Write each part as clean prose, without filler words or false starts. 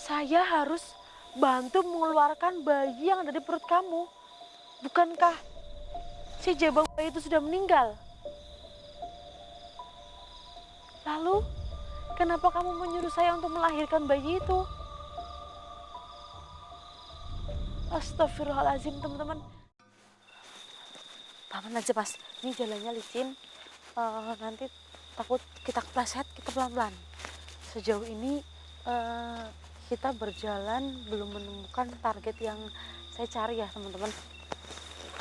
Saya harus bantu mengeluarkan bayi yang ada di perut kamu. Bukankah si jabang bayi itu sudah meninggal? Lalu, kenapa kamu menyuruh saya untuk melahirkan bayi itu? Astagfirullahaladzim, teman-teman. Tahan aja, Mas. Ini jalannya licin. Nanti takut kita kepleset, kita pelan-pelan. Sejauh ini kita berjalan belum menemukan target yang saya cari ya, teman-teman.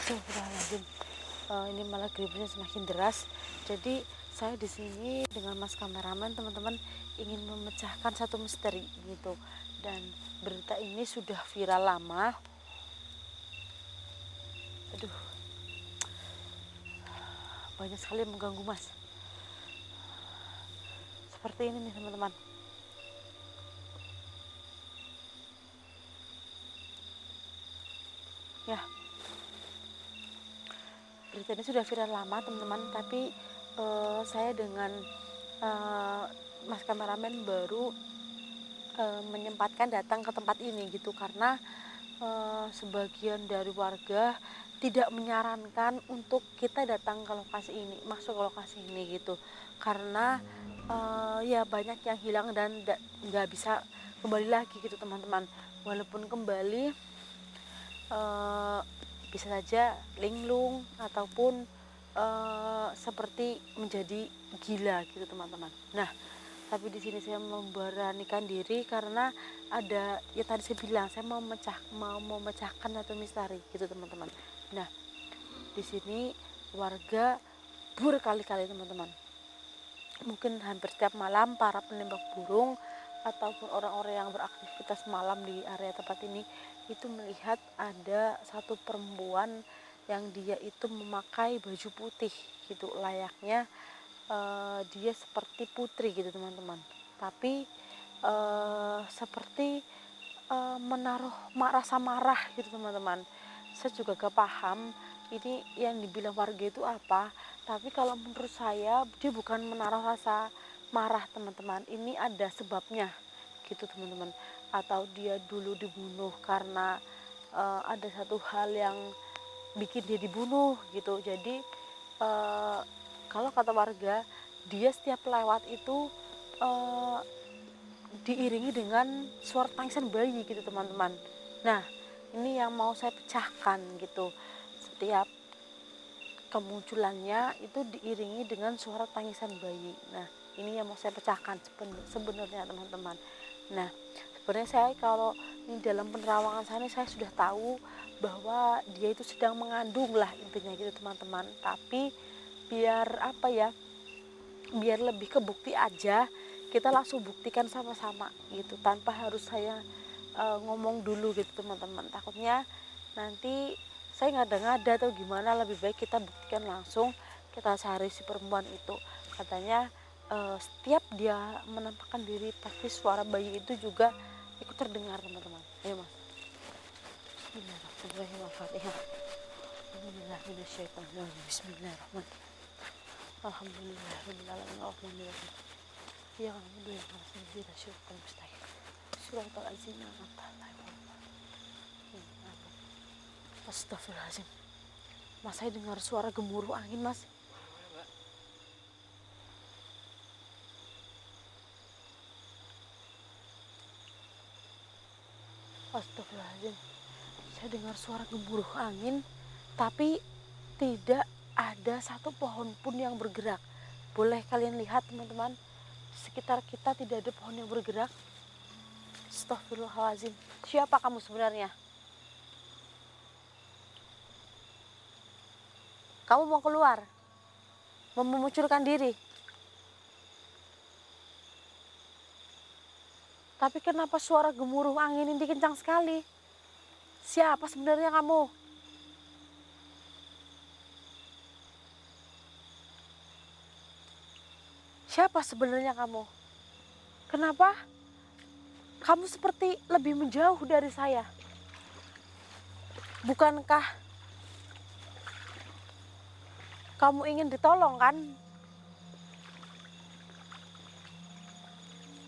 Astagfirullahaladzim. Ini malah gerimisnya semakin deras. Jadi saya di sini dengan Mas kameramen, teman-teman, ingin memecahkan satu misteri gitu. Dan berita ini sudah viral lama. Aduh, banyak sekali yang mengganggu, Mas. Seperti ini nih, teman-teman. Ya, berita ini sudah viral lama, teman-teman. Tapi saya dengan Mas kameramen baru menyempatkan datang ke tempat ini gitu, karena sebagian dari warga tidak menyarankan untuk kita datang ke lokasi ini, masuk ke lokasi ini gitu, karena ya banyak yang hilang dan nggak bisa kembali lagi gitu, teman-teman. Walaupun kembali bisa saja linglung ataupun seperti menjadi gila gitu, teman-teman. Nah, tapi di sini saya memberanikan diri karena ada, ya tadi saya bilang saya mau memecahkan satu misteri gitu, teman-teman. Nah, di sini warga berkali-kali, teman-teman, mungkin hampir setiap malam para penembak burung ataupun orang-orang yang beraktivitas malam di area tempat ini itu melihat ada satu perempuan yang dia itu memakai baju putih gitu, layaknya dia seperti putri gitu, teman-teman. Tapi seperti menaruh rasa marah gitu, teman-teman. Saya juga gak paham ini yang dibilang warga itu apa. Tapi kalau menurut saya dia bukan menaruh rasa marah, teman-teman. Ini ada sebabnya gitu, teman-teman. Atau dia dulu dibunuh karena ada satu hal yang bikin dia dibunuh gitu. Jadi kalau kata warga, dia setiap lewat itu diiringi dengan suara tangisan bayi gitu, teman-teman. Nah, ini yang mau saya pecahkan gitu. Setiap kemunculannya itu diiringi dengan suara tangisan bayi. Nah, ini yang mau saya pecahkan sebenarnya, teman-teman. Nah, sebenarnya saya kalau ini dalam penerawangan saya sudah tahu bahwa dia itu sedang mengandung lah, intinya gitu, teman-teman. Tapi biar apa ya, biar lebih ke bukti aja, kita langsung buktikan sama-sama gitu, tanpa harus saya ngomong dulu gitu, teman-teman. Takutnya nanti saya ngada-ngada atau gimana, lebih baik kita buktikan langsung. Kita cari si perempuan itu, katanya setiap dia menampakkan diri pasti suara bayi itu juga ikut terdengar, teman-teman. Ayo, Mas. Bismillahirrahmanirrahim. Bismillahirrahmanirrahim. Alhamdulillahirrahmanirrahim. Alhamdulillah. Ya alhamdulillah. Syukur mustahil. Suratul azim. Astagfirullahaladzim. Mas, saya dengar suara gemuruh angin, Mas. Astagfirullahaladzim. Saya dengar suara gemuruh angin, tapi tidak ada satu pohon pun yang bergerak. Boleh kalian lihat, teman-teman, sekitar kita tidak ada pohon yang bergerak. Astagfirullahaladzim. Siapa kamu sebenarnya? Kamu mau keluar? Mau memunculkan diri? Tapi kenapa suara gemuruh angin ini kencang sekali? Siapa sebenarnya kamu? Siapa sebenarnya kamu? Kenapa kamu seperti lebih menjauh dari saya? Bukankah kamu ingin ditolong, kan?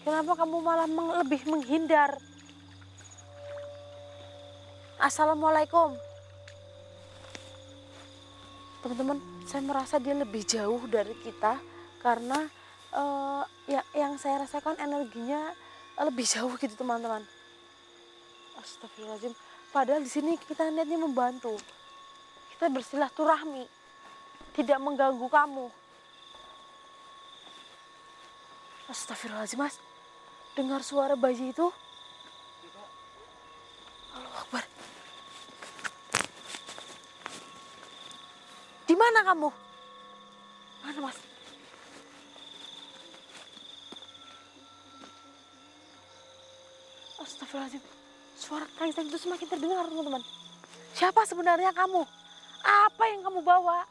Kenapa kamu malah lebih menghindar? Assalamualaikum. Teman-teman, saya merasa dia lebih jauh dari kita karena yang saya rasakan energinya lebih jauh gitu teman-teman. Astagfirullahaladzim. Padahal di sini kita niatnya membantu, kita bersilaturahmi, tidak mengganggu kamu. Astagfirullahaladzim mas, dengar suara bayi itu? Allahu Akbar. Di mana kamu? Mana mas? Astagfirullahaladzim. Suara tangisan itu semakin terdengar teman-teman. Siapa sebenarnya kamu? Apa yang kamu bawa?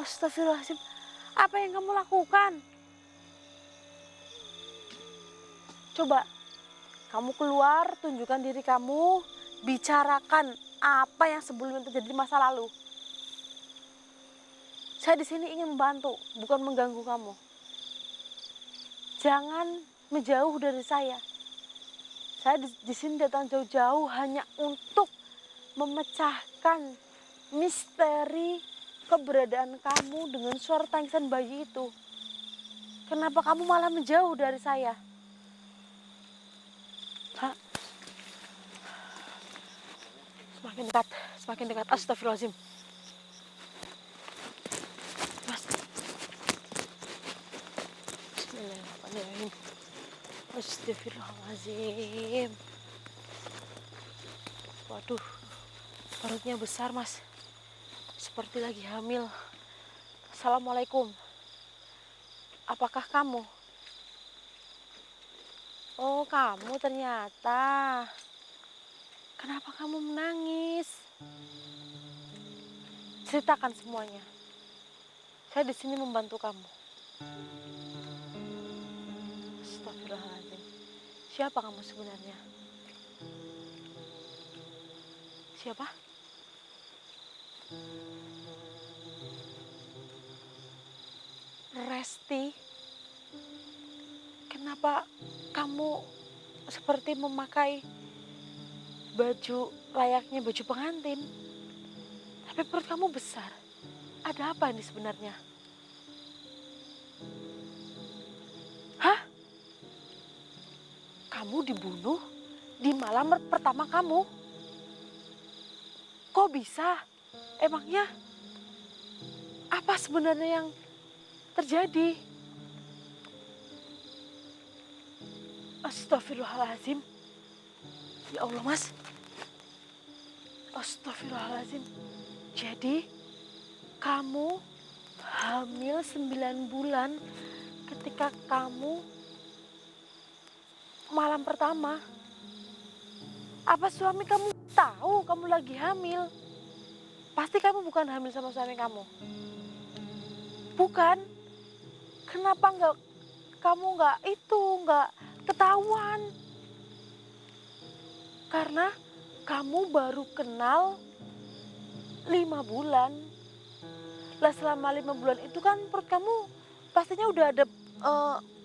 Astagfirullahaladzim. Apa yang kamu lakukan? Coba kamu keluar, tunjukkan diri kamu, bicarakan apa yang sebelumnya terjadi di masa lalu. Saya di sini ingin membantu, bukan mengganggu kamu. Jangan menjauh dari saya. Saya di sini datang jauh-jauh hanya untuk memecahkan misteri keberadaan kamu dengan suara tangisan bayi itu. Kenapa kamu malah menjauh dari saya? Hah? Semakin dekat. Astagfirullahaladzim. Mas. Bismillahirrahmanirrahim. Astagfirullahaladzim. Waduh, perutnya besar mas. Seperti lagi hamil. Assalamualaikum. Apakah kamu? Oh, kamu ternyata. Kenapa kamu menangis? Ceritakan semuanya. Saya di sini membantu kamu. Astagfirullahaladzim. Siapa kamu sebenarnya? Siapa? Resti. Kenapa kamu seperti memakai baju layaknya baju pengantin, tapi perut kamu besar? Ada apa ini sebenarnya? Hah? Kamu dibunuh di malam pertama kamu? Kok bisa? Emangnya apa sebenarnya yang terjadi? Astagfirullahaladzim. Ya Allah mas. Astagfirullahaladzim. Jadi kamu hamil 9 bulan ketika kamu malam pertama. Apa suami kamu tahu kamu lagi hamil? Pasti kamu bukan hamil sama suami kamu. Bukan? Kenapa kamu nggak ketahuan? Karena kamu baru kenal 5 bulan. Lah selama 5 bulan itu kan perut kamu pastinya udah ada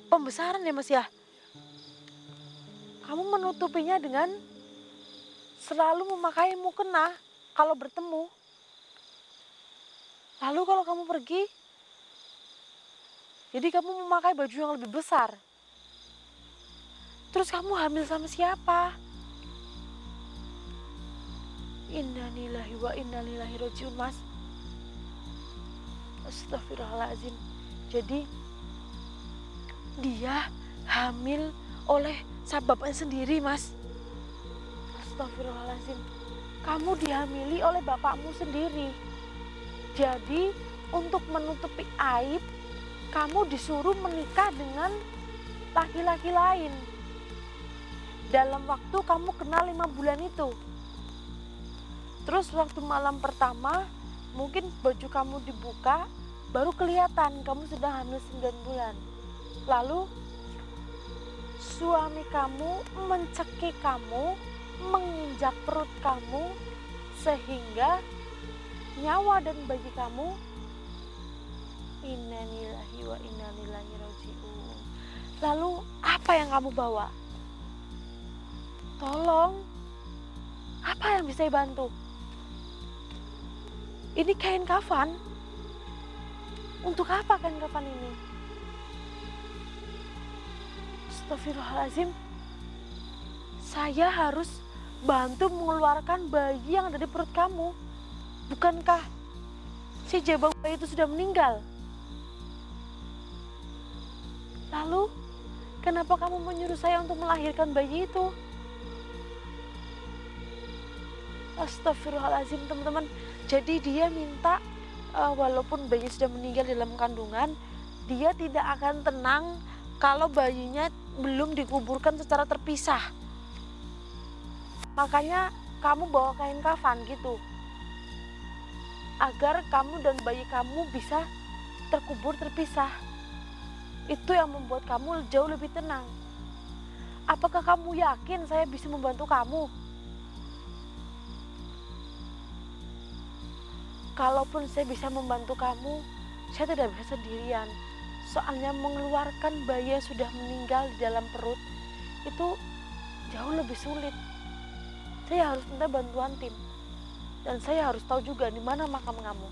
pembesaran ya mas ya. Kamu menutupinya dengan selalu memakai mukena kalau bertemu. Lalu kalau kamu pergi, jadi kamu memakai baju yang lebih besar. Terus kamu hamil sama siapa? Innalillahi wa inna ilaihi rajiun mas. Astagfirullahaladzim. Jadi dia hamil oleh bapaknya sendiri mas. Astagfirullahaladzim. Kamu dihamili oleh bapakmu sendiri. Jadi untuk menutupi aib, kamu disuruh menikah dengan laki-laki lain. Dalam waktu kamu kenal 5 bulan itu. Terus waktu malam pertama, mungkin baju kamu dibuka, baru kelihatan kamu sudah hamil 9 bulan. Lalu suami kamu mencekik kamu, menginjak perut kamu, sehingga nyawa dan bayi kamu, innalillahi wa inna ilaihi rajiun. Lalu apa yang kamu bawa? Tolong, apa yang bisa dibantu? Ini kain kafan. Untuk apa kain kafan ini? Astagfirullahaladzim. Saya harus bantu mengeluarkan bayi yang ada di perut kamu. Bukankah si jabang bayi itu sudah meninggal? Lalu, kenapa kamu menyuruh saya untuk melahirkan bayi itu? Astagfirullahaladzim, teman-teman. Jadi dia minta, walaupun bayi sudah meninggal dalam kandungan, dia tidak akan tenang kalau bayinya belum dikuburkan secara terpisah. Makanya kamu bawa kain kafan gitu, agar kamu dan bayi kamu bisa terkubur terpisah. Itu yang membuat kamu jauh lebih tenang. Apakah kamu yakin saya bisa membantu kamu? Kalaupun saya bisa membantu kamu, saya tidak bisa sendirian. Soalnya mengeluarkan bayi yang sudah meninggal di dalam perut itu jauh lebih sulit. Saya harus minta bantuan tim. Dan saya harus tahu juga di mana makam kamu.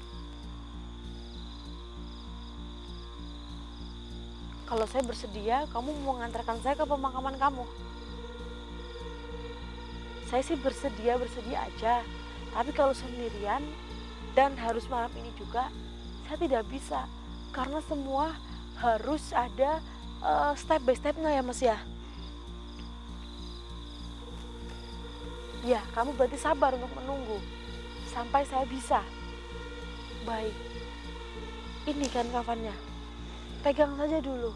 Kalau saya bersedia, kamu mau mengantarkan saya ke pemakaman kamu. Saya sih bersedia aja. Tapi kalau sendirian dan harus malam ini juga, saya tidak bisa. Karena semua harus ada step by stepnya ya Mas ya. Ya, kamu berarti sabar untuk menunggu sampai saya bisa. Baik. Ini kan kafannya. Pegang saja dulu.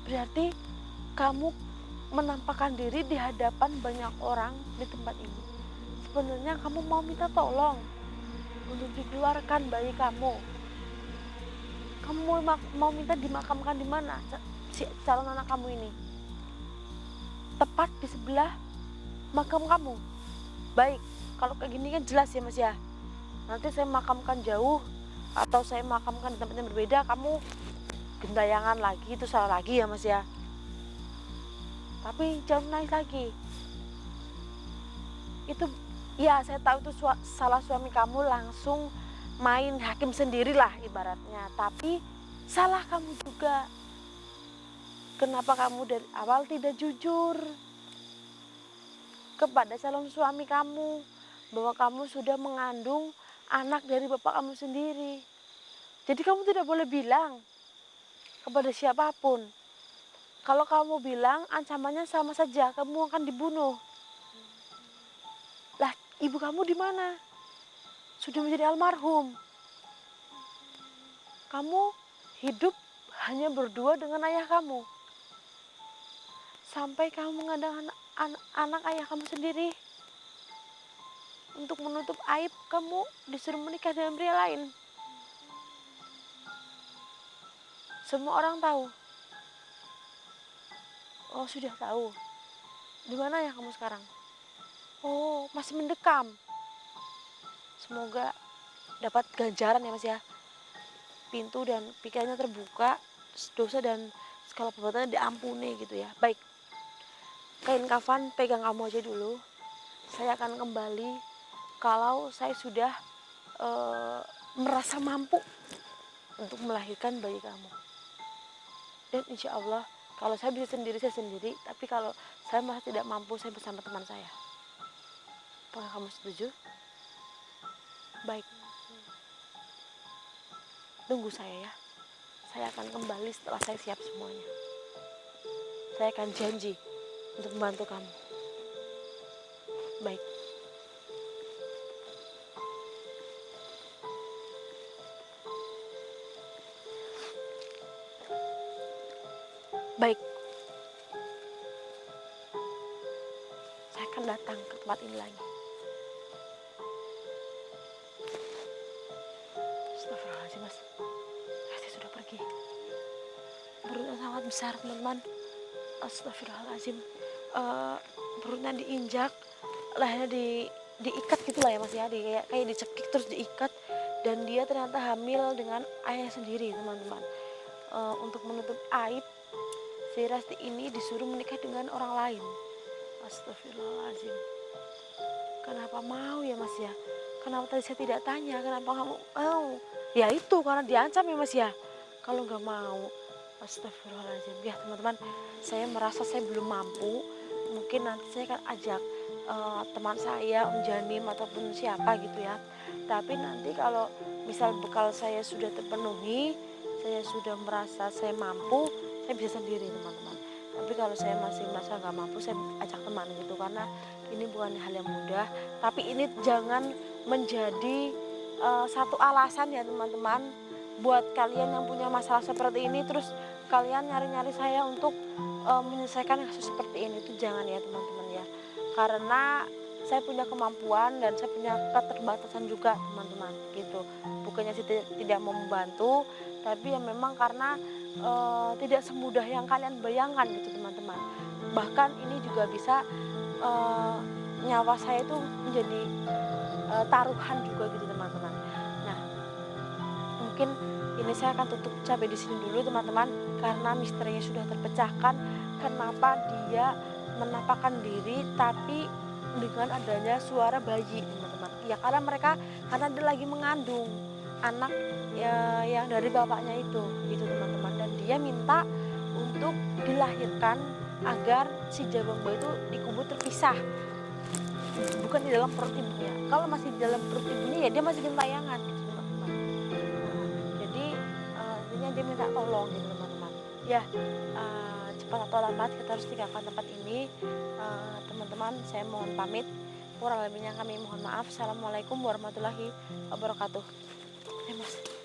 Berarti kamu menampakkan diri di hadapan banyak orang di tempat ini. Sebenarnya kamu mau minta tolong untuk dikeluarkan bayi kamu. Kamu mau minta dimakamkan di mana si calon anak kamu ini? Tepat di sebelah makam kamu. Baik, kalau kayak gini kan jelas ya Mas ya. Nanti saya makamkan jauh atau saya makamkan di tempat yang berbeda, kamu gentayangan lagi, itu salah lagi ya Mas ya. Tapi jangan nangis lagi. Itu ya saya tahu itu salah suami kamu, langsung main hakim sendirilah ibaratnya. Tapi salah kamu juga. Kenapa kamu dari awal tidak jujur kepada calon suami kamu bahwa kamu sudah mengandung anak dari bapak kamu sendiri? Jadi kamu tidak boleh bilang kepada siapapun. Kalau kamu bilang, ancamannya sama saja, kamu akan dibunuh. Lah, ibu kamu di mana? Sudah menjadi almarhum. Kamu hidup hanya berdua dengan ayah kamu. Sampai kamu mengandung anak ayah kamu sendiri. Untuk menutup aib, kamu disuruh menikah dengan pria lain. Semua orang tahu. Oh, sudah tahu. Di mana ya kamu sekarang? Oh, masih mendekam. Semoga dapat ganjaran ya Mas ya. Pintu dan pikirannya terbuka, dosa dan segala perbuatannya diampuni gitu ya. Baik. Kain kafan pegang kamu aja dulu. Saya akan kembali kalau saya sudah merasa mampu untuk melahirkan bayi kamu. Dan insya Allah kalau saya bisa sendiri, saya sendiri. Tapi kalau saya masih tidak mampu, saya bersama teman saya. Apakah kamu setuju? Baik. Tunggu saya ya. Saya akan kembali setelah saya siap semuanya. Saya akan janji untuk membantu kamu. Baik. Baik. Saya akan datang ke tempat ini lagi. Astagfirullahaladzim Mas. Saya sudah pergi. Perutnya sangat besar teman-teman. Astagfirullahaladzim. Perutnya diinjak, lehernya diikat gitulah ya Mas ya, kayak dicekik terus diikat, dan dia ternyata hamil dengan ayah sendiri teman-teman. Untuk menutup aib, si Rasti ini disuruh menikah dengan orang lain. Astagfirullahaladzim. Kenapa mau ya Mas ya? Kenapa tadi saya tidak tanya? Kenapa kamu mau? Ya itu karena diancam ya Mas ya. Kalau nggak mau, astagfirullahaladzim. Ya teman-teman, saya merasa saya belum mampu. Mungkin nanti saya akan ajak teman saya, Om Janim ataupun siapa gitu ya. Tapi nanti kalau misal bekal saya sudah terpenuhi, saya sudah merasa saya mampu, saya bisa sendiri teman-teman. Tapi kalau saya masih merasa nggak mampu, saya ajak teman gitu, karena ini bukan hal yang mudah. Tapi ini jangan menjadi satu alasan ya teman-teman, buat kalian yang punya masalah seperti ini terus kalian nyari-nyari saya untuk menyelesaikan kasus seperti ini. Itu jangan ya teman-teman ya, karena saya punya kemampuan dan saya punya keterbatasan juga teman-teman gitu. Bukannya saya tidak mau membantu, tapi ya memang karena tidak semudah yang kalian bayangkan gitu teman-teman. Bahkan ini juga bisa nyawa saya itu menjadi taruhan juga gitu teman-teman. Nah, mungkin ini saya akan tutup sampai di sini dulu teman-teman, karena misterinya sudah terpecahkan. Kenapa dia menampakkan diri tapi dengan adanya suara bayi teman-teman? Ya karena dia lagi mengandung anak ya, yang dari bapaknya itu gitu teman-teman, dan dia minta untuk dilahirkan agar si jabang bayi itu dikubur terpisah, bukan di dalam perut ibunya. Kalau masih di dalam perut ibunya ya dia masih gentayangan gitu teman-teman. Jadi intinya dia minta tolong gitu teman-teman. Ya cepat atau lambat kita harus tinggalkan tempat ini. Teman-teman, saya mohon pamit. Kurang lebihnya kami mohon maaf. Assalamualaikum warahmatullahi wabarakatuh. Mas.